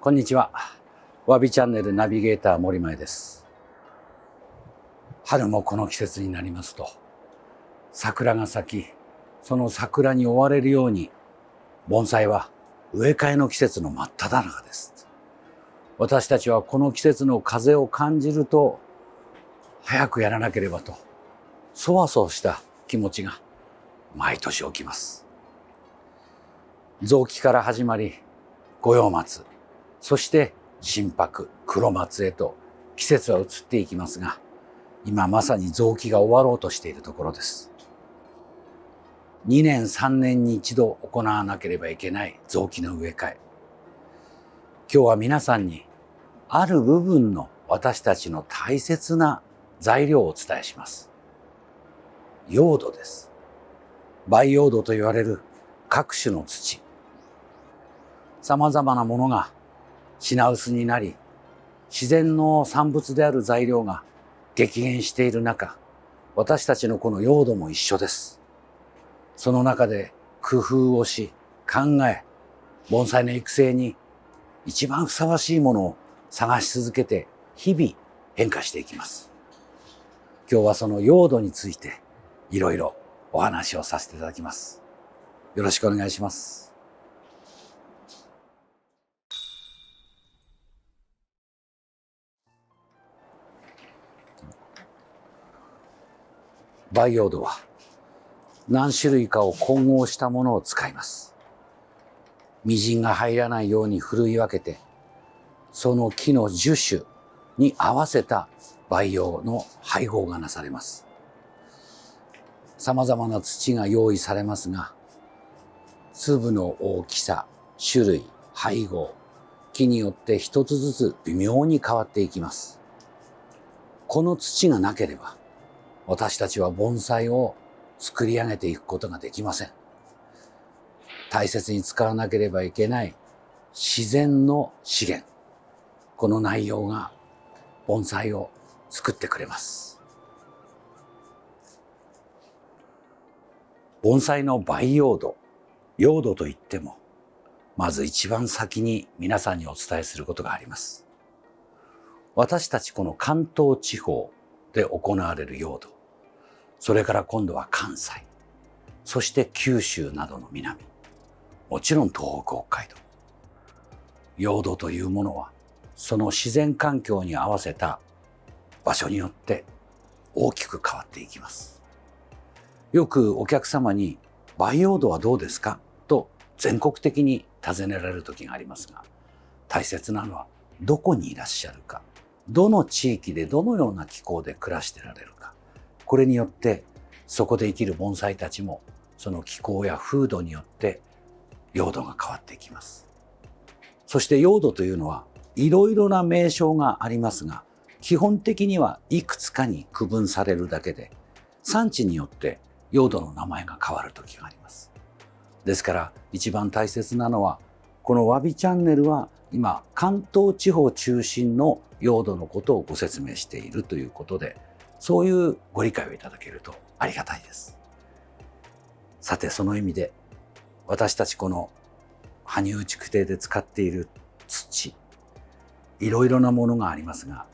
こんにちは。わびチャンネルナビゲーター森前です。春もこの季節になりますと、桜が咲き、その桜に追われるように、盆栽は植え替えの季節の真っ只中です。私たちはこの季節の風を感じると、早くやらなければと、そわそわした気持ちが毎年起きます。雑木から始まり、五葉松、そして真柏、黒松へと季節は移っていきますが、今まさに雑木が終わろうとしているところです。2年3年に一度行わなければいけない雑木の植え替え。今日は皆さんにある部分の私たちの大切な材料をお伝えします。用土です。培養土と言われる各種の土。様々なものが品薄になり、自然の産物である材料が激減している中、私たちのこの用土も一緒です。その中で工夫をし、考え、盆栽の育成に一番ふさわしいものを探し続けて日々変化していきます。今日はその用土についていろいろお話をさせていただきます。よろしくお願いします。培養土は何種類かを混合したものを使います。微塵が入らないようにふるい分けて、その木の樹種に合わせた培養の配合がなされます。様々な土が用意されますが、粒の大きさ、種類、配合、木によって一つずつ微妙に変わっていきます。この土がなければ、私たちは盆栽を作り上げていくことができません。大切に使わなければいけない自然の資源。この内容が盆栽を作ってくれます。盆栽の培養土、用土といっても、まず一番先に皆さんにお伝えすることがあります。私たちこの関東地方で行われる用土、それから今度は関西、そして九州などの南、もちろん東北、北海道。用土というものは、その自然環境に合わせた場所によって大きく変わっていきます。よくお客様に培養土はどうですかと全国的に尋ねられる時がありますが、大切なのはどこにいらっしゃるか、どの地域でどのような気候で暮らしてられるか、これによってそこで生きる盆栽たちもその気候や風土によって用土が変わっていきます。そして用土というのはいろいろな名称がありますが、基本的にはいくつかに区分されるだけで、産地によって用土の名前が変わる時があります。ですから一番大切なのは、このわびチャンネルは今関東地方中心の用土のことをご説明しているということで、そういうご理解をいただけるとありがたいです。さて、その意味で私たちこの羽生築堤で使っている土、いろいろなものがありますが、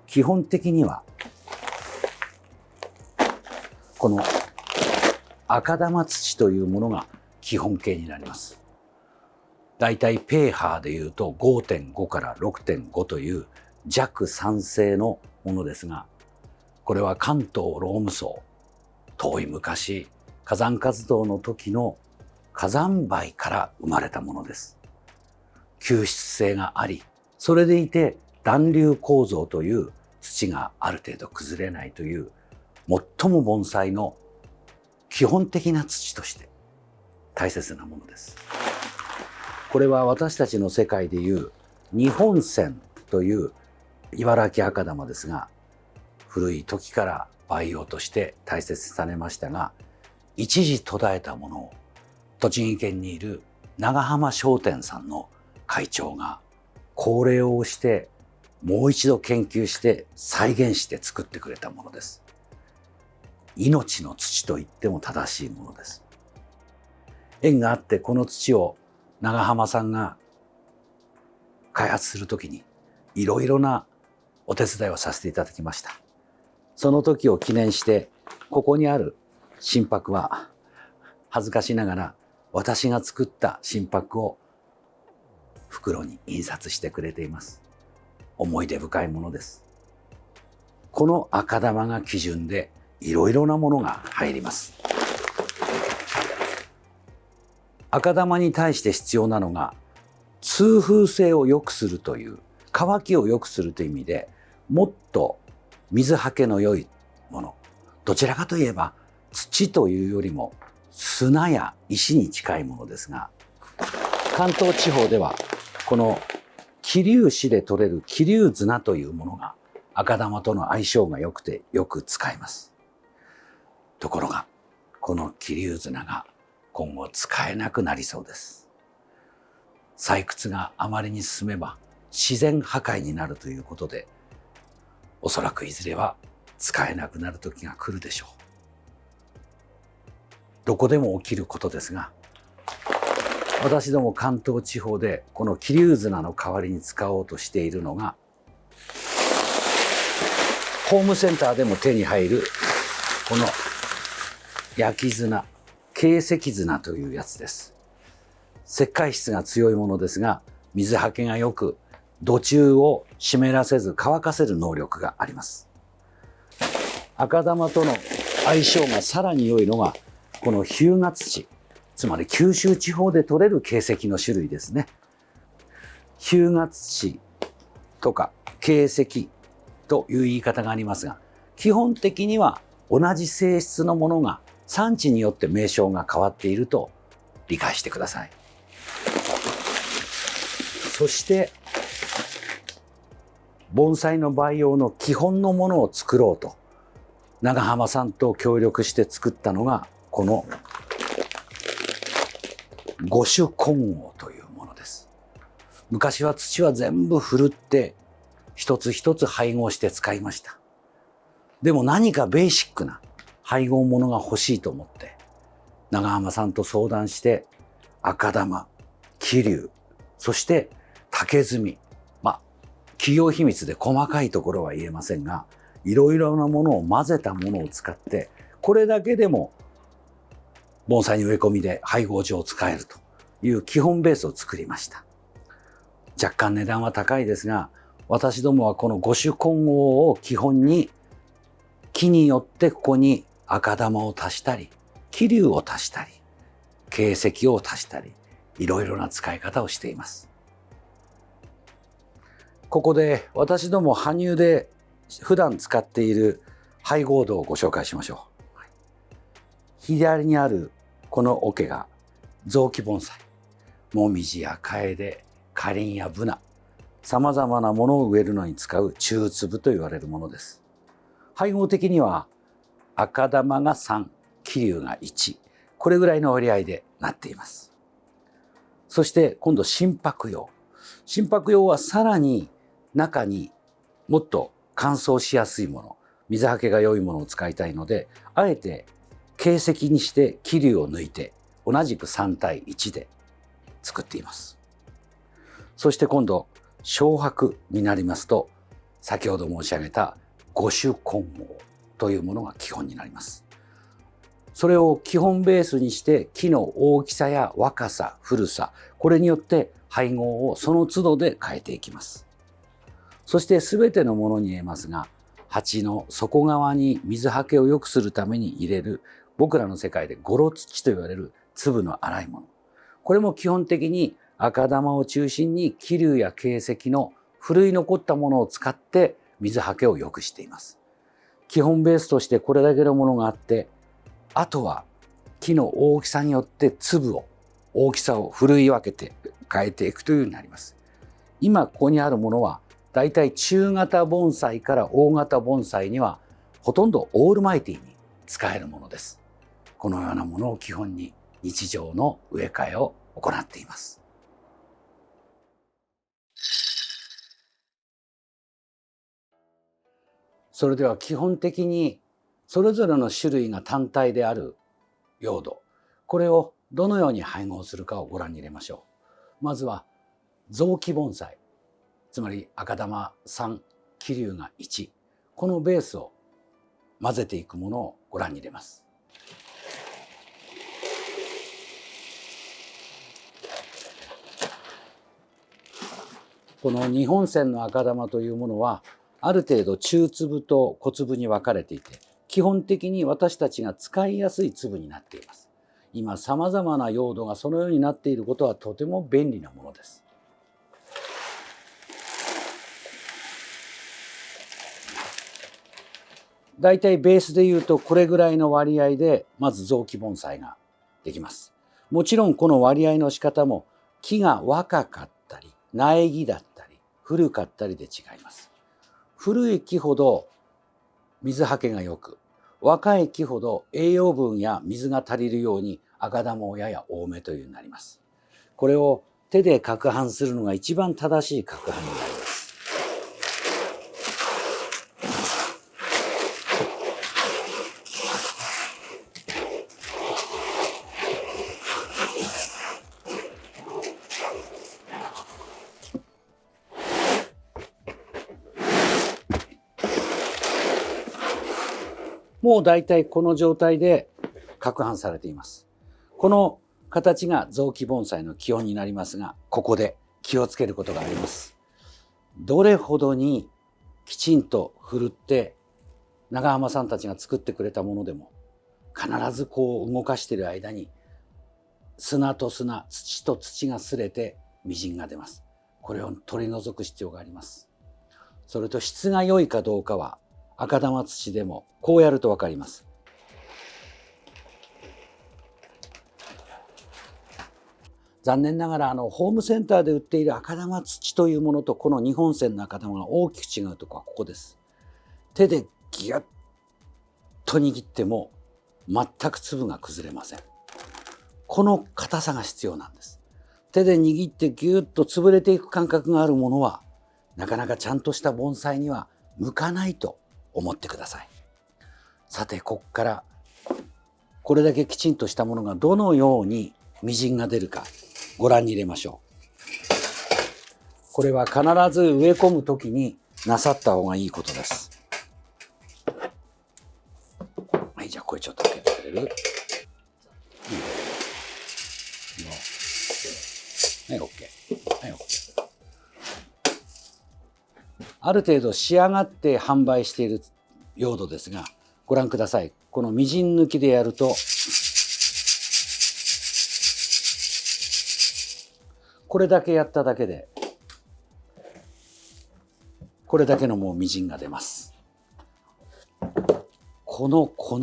基本的にはこの赤玉土というものが基本形になります。だいたいペーハーでいうと 5.5 から 6.5 という弱酸性のものですが、これは関東ローム層、遠い昔火山活動の時の火山灰から生まれたものです。吸湿性があり、それでいて団粒構造という土がある程度崩れないという、最も盆栽の基本的な土として大切なものです。これは私たちの世界でいう日本泉という茨城赤玉ですが、古い時から培養として大切にされましたが、一時途絶えたものを栃木県にいる長浜商店さんの会長が高齢をしてもう一度研究して再現して作ってくれたものです。命の土と言っても正しいものです。縁があってこの土を長浜さんが開発するときにいろいろなお手伝いをさせていただきました。その時を記念してここにある真箔は恥ずかしながら私が作った真箔を袋に印刷してくれています。思い出深いものです。この赤玉が基準でいろいろなものが入ります。赤玉に対して必要なのが通風性を良くするという乾きを良くするという意味でもっと水はけの良いもの、どちらかといえば土というよりも砂や石に近いものですが、関東地方ではこの桐生市で採れる桐生砂というものが赤玉との相性が良くてよく使います。ところがこの桐生砂が今後使えなくなりそうです。採掘があまりに進めば自然破壊になるということで、おそらくいずれは使えなくなる時が来るでしょう。どこでも起きることですが、私ども関東地方でこの桐生砂の代わりに使おうとしているのが、ホームセンターでも手に入るこの焼き砂、珪石砂というやつです。石灰質が強いものですが、水はけがよく土中を湿らせず乾かせる能力があります。赤玉との相性がさらに良いのがこの日向土、つまり九州地方で採れる珪石の種類ですね。日向土とか珪石という言い方がありますが、基本的には同じ性質のものが産地によって名称が変わっていると理解してください。そして盆栽の培養の基本のものを作ろうと長浜さんと協力して作ったのがこの五種混合というものです。昔は土は全部ふるって一つ一つ配合して使いました。でも何かベーシックな配合物が欲しいと思って長浜さんと相談して赤玉、桐生、そして竹炭、企業秘密で細かいところは言えませんが、いろいろなものを混ぜたものを使ってこれだけでも盆栽に植え込みで配合上使えるという基本ベースを作りました。若干値段は高いですが、私どもはこの五種混合を基本に木によってここに赤玉を足したり桐生を足したり珪石を足したりいろいろな使い方をしています。ここで私ども羽生で普段使っている配合度をご紹介しましょう。左にあるこの桶が雑木盆栽、もみじやカエデ、カリンやブナ、さまざまなものを植えるのに使う中粒と言われるものです。配合的には赤玉が3、桐生が1、これぐらいの割合でなっています。そして今度真箔用。真箔用はさらに中にもっと乾燥しやすいもの、水はけが良いものを使いたいので、あえて珪石にして桐生を抜いて同じく3対1で作っています。そして今度小白になりますと、先ほど申し上げた五種混合というものが基本になります。それを基本ベースにして木の大きさや若さ、古さ、これによって配合をその都度で変えていきます。そして全てのものに言えますが、鉢の底側に水はけを良くするために入れる、僕らの世界でゴロ土と言われる粒の粗いもの。これも基本的に赤玉を中心に桐生や珪石のふるい残ったものを使って水はけを良くしています。基本ベースとしてこれだけのものがあって、あとは木の大きさによって粒を、大きさをふるい分けて変えていくというようになります。今ここにあるものはだいたい中型盆栽から大型盆栽にはほとんどオールマイティに使えるものです。このようなものを基本に日常の植え替えを行っています。それでは基本的にそれぞれの種類が単体である用土、これをどのように配合するかをご覧に入れましょう。まずは雑木盆栽。つまり赤玉3、桐生が1、このベースを混ぜていくものをご覧に入れます。この2本線の赤玉というものはある程度中粒と小粒に分かれていて、基本的に私たちが使いやすい粒になっています。今さまざまな用土がそのようになっていることはとても便利なものです。だいたいベースでいうとこれぐらいの割合でまず雑木盆栽ができます。もちろんこの割合の仕方も木が若かったり苗木だったり古かったりで違います。古い木ほど水はけがよく、若い木ほど栄養分や水が足りるように赤玉をやや多めというようになります。これを手で攪拌するのが一番正しい攪拌になります。もうだいたいこの状態で攪拌されています。この形が雑木盆栽の基本になりますが、ここで気をつけることがあります。どれほどにきちんと振るって長浜さんたちが作ってくれたものでも、必ずこう動かしている間に砂と砂、土と土が擦れてみが出ます。これを取り除く必要があります。それと質が良いかどうかは赤玉土でもこうやると分かります。残念ながらホームセンターで売っている赤玉土というものとこの2本線の赤玉が大きく違うところはここです。手でギュッと握っても全く粒が崩れません。この硬さが必要なんです。手で握ってギュッと潰れていく感覚があるものはなかなかちゃんとした盆栽には向かないと思ってください。さてここからこれだけきちんとしたものがどのようにみじんが出るかご覧に入れましょう。これは必ず植え込む時になさった方がいいことです。はい、じゃあこれちょっと開けてくれる？はい、OK。はい、OK。ある程度仕上がって販売している用土ですが、ご覧ください。このみじん抜きでやると、これだけやっただけで、これだけのもうみじんが出ます。この粉、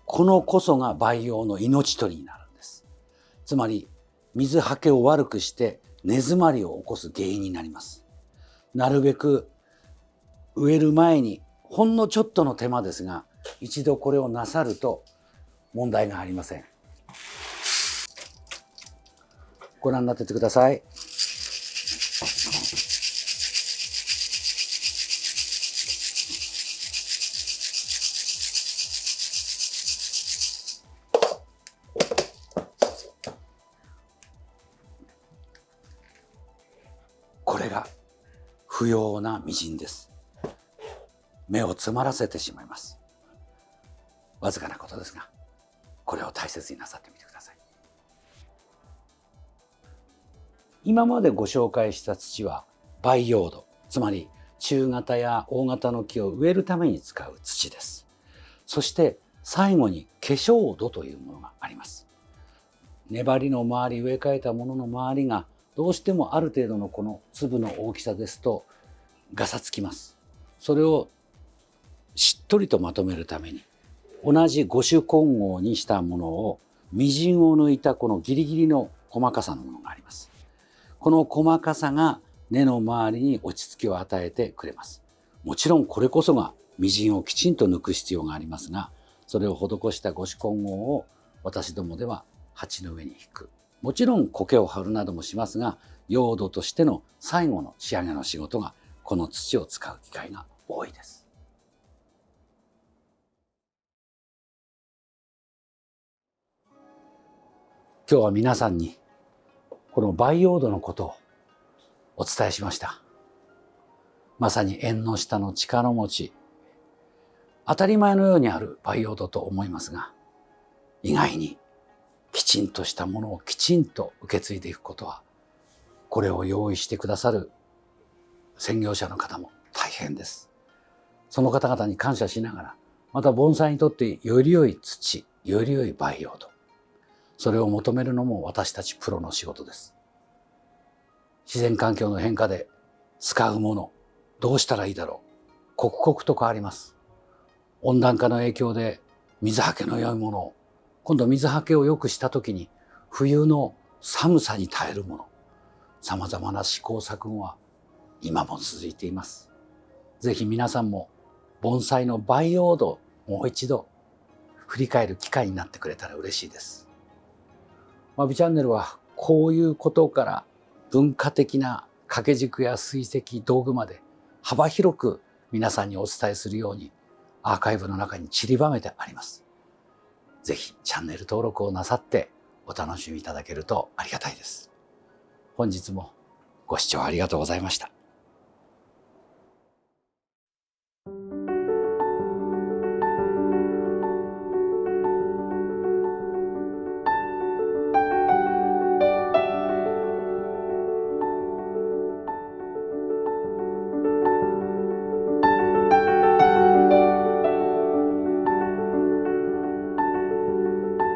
このこそが培養の命取りになるんです。つまり、水はけを悪くして根詰まりを起こす原因になります。なるべく植える前にほんのちょっとの手間ですが、一度これをなさると問題がありません。ご覧になっててください。これが不要なみじんです。目を詰まらせてしまいます。わずかなことですが、これを大切になさってみてください。今までご紹介した土は培養土、つまり中型や大型の木を植えるために使う土です。そして最後に化粧土というものがあります。粘りの周り、植え替えたものの周りがどうしてもある程度のこの粒の大きさですとガサつきます。それをしっとりとまとめるために同じ5種混合にしたものをみじんを抜いたこのギリギリの細かさのものがあります。この細かさが根の周りに落ち着きを与えてくれます。もちろんこれこそがみじんをきちんと抜く必要がありますが、それを施した5種混合を私どもでは鉢の上に引く。もちろん苔を張るなどもしますが、用土としての最後の仕上げの仕事がこの土を使う機会が多いです。今日は皆さんにこの培養土のことをお伝えしました。まさに縁の下の力持ち、当たり前のようにある培養土と思いますが、意外にきちんとしたものをきちんと受け継いでいくことは、これを用意してくださる専業者の方も大変です。その方々に感謝しながら、また盆栽にとってより良い土、より良い培養土、それを求めるのも私たちプロの仕事です。自然環境の変化で使うもの、どうしたらいいだろう。刻々と変わります。温暖化の影響で水はけの良いものを、今度水はけを良くした時に冬の寒さに耐えるもの、さまざまな試行錯誤は今も続いています。ぜひ皆さんも盆栽の培養土をもう一度振り返る機会になってくれたら嬉しいです。わびチャンネルはこういうことから文化的な掛け軸や水石、道具まで幅広く皆さんにお伝えするようにアーカイブの中に散りばめてあります。ぜひチャンネル登録をなさってお楽しみいただけるとありがたいです。本日もご視聴ありがとうございました。